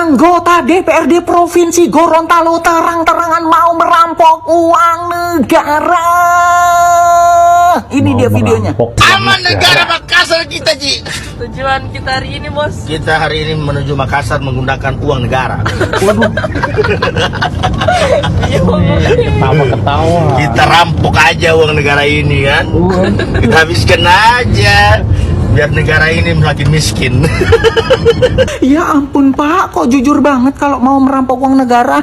Anggota DPRD Provinsi Gorontalo terang-terangan mau merampok uang negara. Ini dia videonya. Aman negara Makassar kita, Ji. Tujuan kita hari ini, Bos. Kita hari ini menuju Makassar menggunakan uang negara. Ketawa. Kita rampok aja uang negara ini kan. Kita habiskan aja. Biar negara ini makin miskin. Ya ampun Pak, kok jujur banget kalau mau merampok uang negara.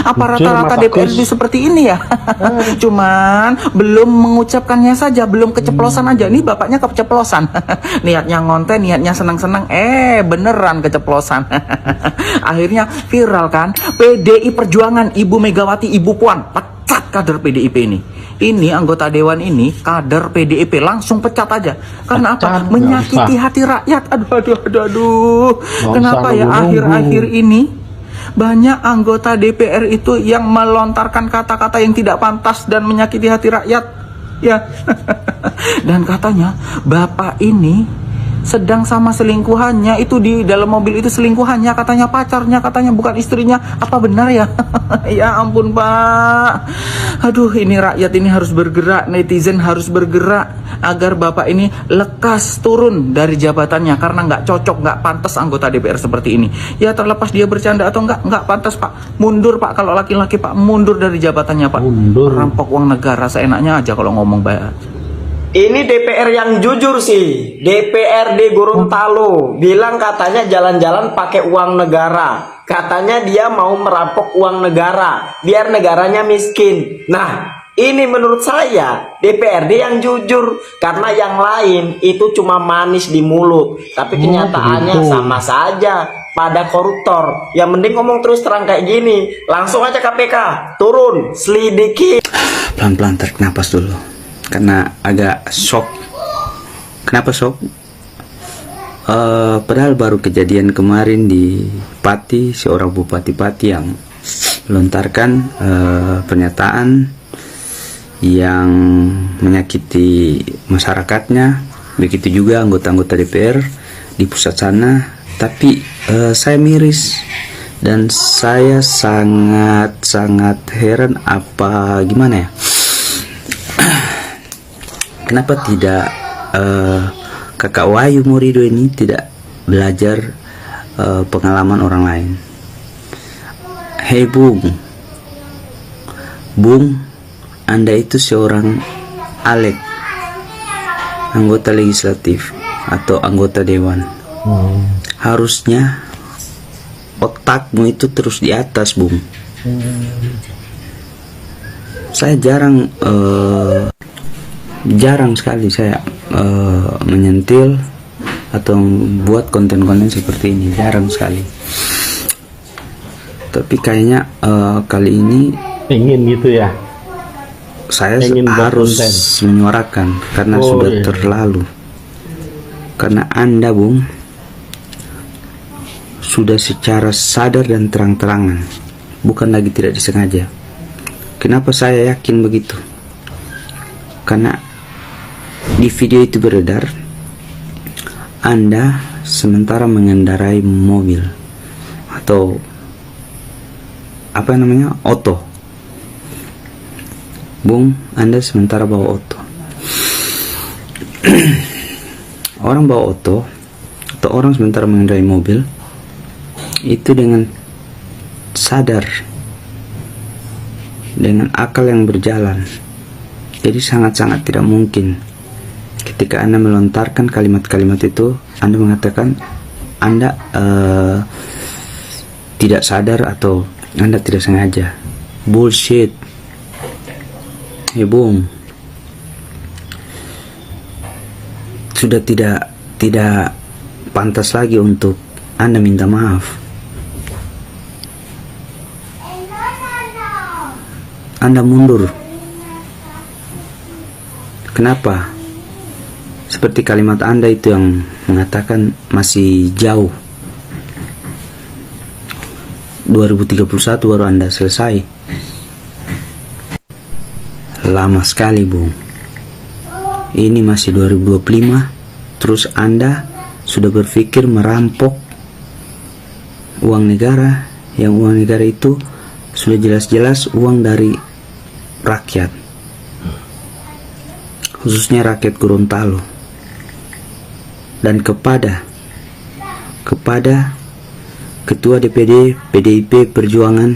Apa rata-rata DPRD seperti ini ya? Cuman belum mengucapkannya saja, belum keceplosan aja. Nih bapaknya keceplosan. Niatnya ngonten, niatnya senang-senang, beneran keceplosan. Akhirnya viral kan? PDI Perjuangan, Ibu Megawati, Ibu Puan pecat kader PDIP ini. Ini anggota dewan ini kader PDIP langsung pecat aja. Karena apa? Menyakiti hati rakyat. Aduh. Kenapa ya akhir-akhir ini banyak anggota DPR itu yang melontarkan kata-kata yang tidak pantas dan menyakiti hati rakyat. Ya. Dan katanya bapak ini sedang sama selingkuhannya, itu di dalam mobil itu selingkuhannya, katanya pacarnya, katanya bukan istrinya. Apa benar ya? Ya ampun Pak. Aduh, ini rakyat ini harus bergerak, netizen harus bergerak agar bapak ini lekas turun dari jabatannya karena nggak cocok, nggak pantas anggota DPR seperti ini. Ya terlepas dia bercanda atau nggak pantas Pak. Mundur Pak, kalau laki-laki Pak, mundur dari jabatannya Pak. Mundur. Rampok uang negara seenaknya aja kalau ngomong Pak. Ini DPR yang jujur sih. DPRD Gorontalo bilang katanya jalan-jalan pakai uang negara. Katanya dia mau merampok uang negara biar negaranya miskin. Nah, ini menurut saya DPRD yang jujur, karena yang lain itu cuma manis di mulut, tapi kenyataannya sama saja pada koruptor. Yang mending ngomong terus terang kayak gini, langsung aja KPK turun selidiki. Pelan-pelan tarik napas dulu karena agak shock. Kenapa shock? Padahal baru kejadian kemarin di Pati, seorang bupati-pati yang melontarkan pernyataan yang menyakiti masyarakatnya. Begitu juga anggota-anggota DPR di pusat sana. Tapi saya miris dan saya sangat heran, apa gimana ya? Kenapa tidak kakak Wahyu Murido ini tidak belajar pengalaman orang lain? Hei Bung, Anda itu seorang Alek, anggota legislatif atau anggota dewan. Harusnya otakmu itu terus di atas, Bung. Saya jarang sekali saya menyentil atau buat konten-konten seperti ini, jarang sekali. Tapi kayaknya kali ini ingin gitu ya. Saya harus menyuarakan karena sudah terlalu. Karena Anda, Bung, sudah secara sadar dan terang-terangan, bukan lagi tidak disengaja. Kenapa saya yakin begitu? Karena di video itu beredar Anda sementara mengendarai mobil atau apa namanya, oto. Bung, Anda sementara bawa oto. Orang bawa oto atau orang sementara mengendarai mobil itu dengan sadar, dengan akal yang berjalan. Jadi sangat-sangat tidak mungkin ketika Anda melontarkan kalimat-kalimat itu, Anda mengatakan Anda tidak sadar atau Anda tidak sengaja. Bullshit. Ya Bung, sudah tidak pantas lagi untuk Anda minta maaf. Anda mundur. Kenapa? Seperti kalimat Anda itu yang mengatakan masih jauh. 2031 baru Anda selesai. Lama sekali, Bung. Ini masih 2025, terus Anda sudah berpikir merampok uang negara, yang uang negara itu sudah jelas-jelas uang dari rakyat, khususnya rakyat Gorontalo, dan kepada Ketua DPD PDIP Perjuangan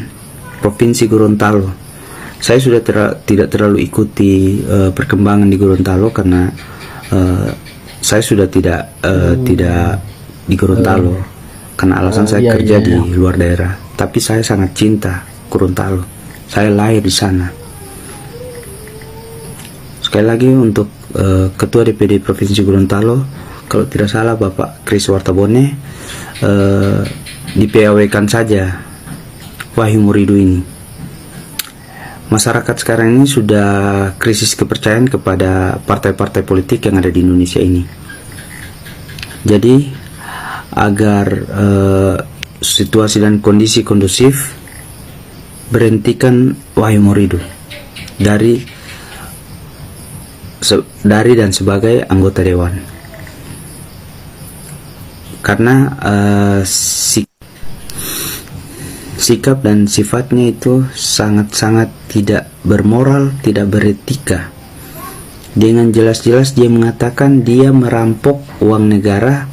Provinsi Gorontalo. Saya sudah tidak terlalu ikuti perkembangan di Gorontalo karena saya sudah tidak di Gorontalo karena alasan saya kerja di luar daerah. Tapi saya sangat cinta Gorontalo. Saya lahir di sana. Sekali lagi untuk Ketua DPD Provinsi Gorontalo, kalau tidak salah Bapak Kris Wartabone, di PAW-kan saja Wahyu Muridu ini. Masyarakat sekarang ini sudah krisis kepercayaan kepada partai-partai politik yang ada di Indonesia ini. Jadi agar situasi dan kondisi kondusif, berhentikan Wahyu Muridu dari dan sebagai anggota dewan, karena sikap dan sifatnya itu sangat-sangat tidak bermoral, tidak beretika. Dengan jelas-jelas dia mengatakan dia merampok uang negara,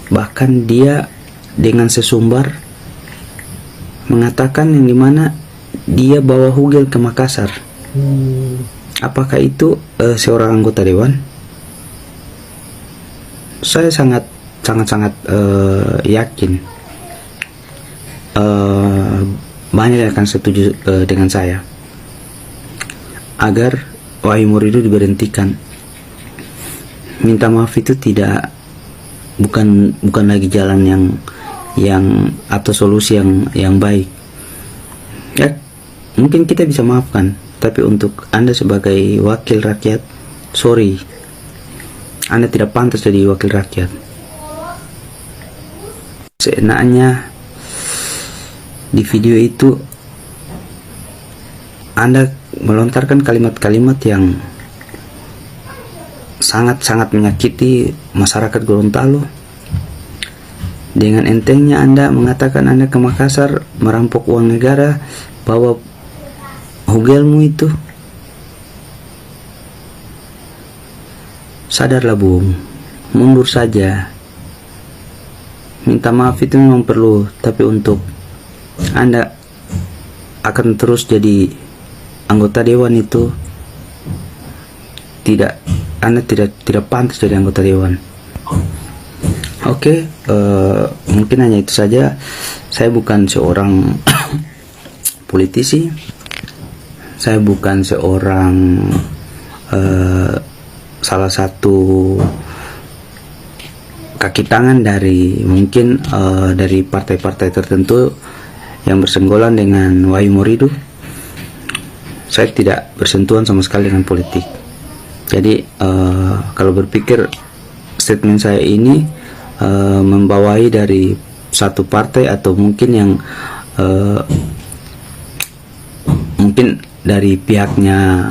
bahkan dia dengan sesumbar mengatakan yang dimana dia bawa hugel ke Makassar. Apakah itu seorang anggota dewan? Saya sangat yakin banyak yang akan setuju dengan saya agar Wahyu Muridu diberhentikan. Minta maaf itu bukan lagi jalan yang atau solusi yang baik. Ya, mungkin kita bisa maafkan, tapi untuk Anda sebagai wakil rakyat, sorry, Anda tidak pantas jadi wakil rakyat. Seenaknya di video itu Anda melontarkan kalimat-kalimat yang sangat-sangat menyakiti masyarakat Gorontalo. Dengan entengnya Anda mengatakan Anda ke Makassar merampok uang negara, bawa hugelmu itu. Sadarlah Bung, mundur saja. Minta maaf itu memang perlu, tapi untuk Anda akan terus jadi anggota dewan itu Anda tidak pantas jadi anggota dewan. Oke, mungkin hanya itu saja. Saya bukan seorang politisi, saya bukan seorang salah satu kaki tangan dari mungkin dari partai-partai tertentu yang bersenggolan dengan Wahyu Muridu. Saya tidak bersentuhan sama sekali dengan politik. Jadi kalau berpikir statement saya ini membawai dari satu partai atau mungkin yang mungkin dari pihaknya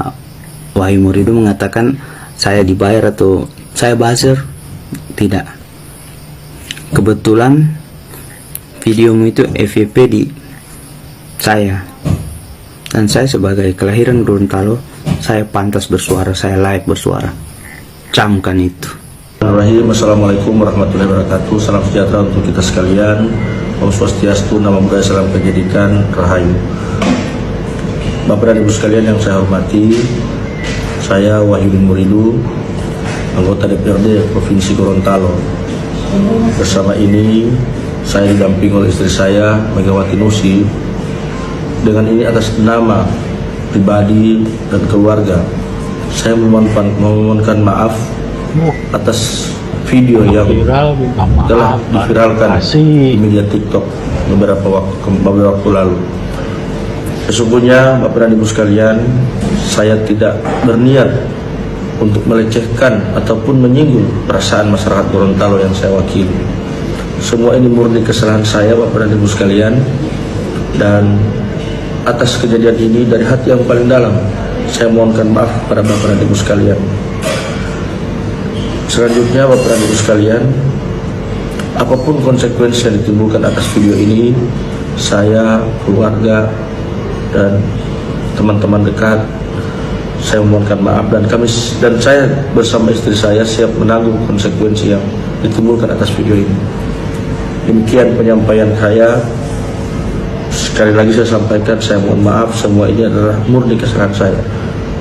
Wahyu Muridu mengatakan saya dibayar atau saya buzzer, tidak. Kebetulan videomu itu FYP di saya, dan saya sebagai kelahiran Gorontalo, saya pantas bersuara, saya layak bersuara. Camkan itu. Assalamualaikum warahmatullahi wabarakatuh. Salam sejahtera untuk kita sekalian. Om Swastiastu, Nama Budaya, Salam Kebajikan, Rahayu. Bapak dan Ibu sekalian yang saya hormati, saya Wahyu Muridu, anggota DPRD Provinsi Gorontalo. Bersama ini saya didampingi oleh istri saya, Megawati Nusi. Dengan ini atas nama pribadi dan keluarga, saya memohonkan maaf atas video yang telah diviralkan di media TikTok beberapa waktu lalu. Sesungguhnya Bapak dan Ibu sekalian, saya tidak berniat untuk melecehkan ataupun menyinggung perasaan masyarakat Gorontalo yang saya wakili. Semua ini murni kesalahan saya, Bapak dan Ibu sekalian, dan atas kejadian ini dari hati yang paling dalam saya mohonkan maaf kepada Bapak dan Ibu sekalian. Selanjutnya Bapak dan Ibu sekalian, apapun konsekuensi yang ditimbulkan atas video ini, saya, keluarga, dan teman-teman dekat, saya memohonkan maaf, dan saya bersama istri saya siap menanggung konsekuensi yang ditimbulkan atas video ini. Demikian penyampaian saya. Sekali lagi saya sampaikan, saya mohon maaf, semua ini adalah murni kesalahan saya.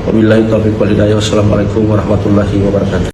Wabillahi taufiq wal hidayah. Wassalamualaikum warahmatullahi wabarakatuh.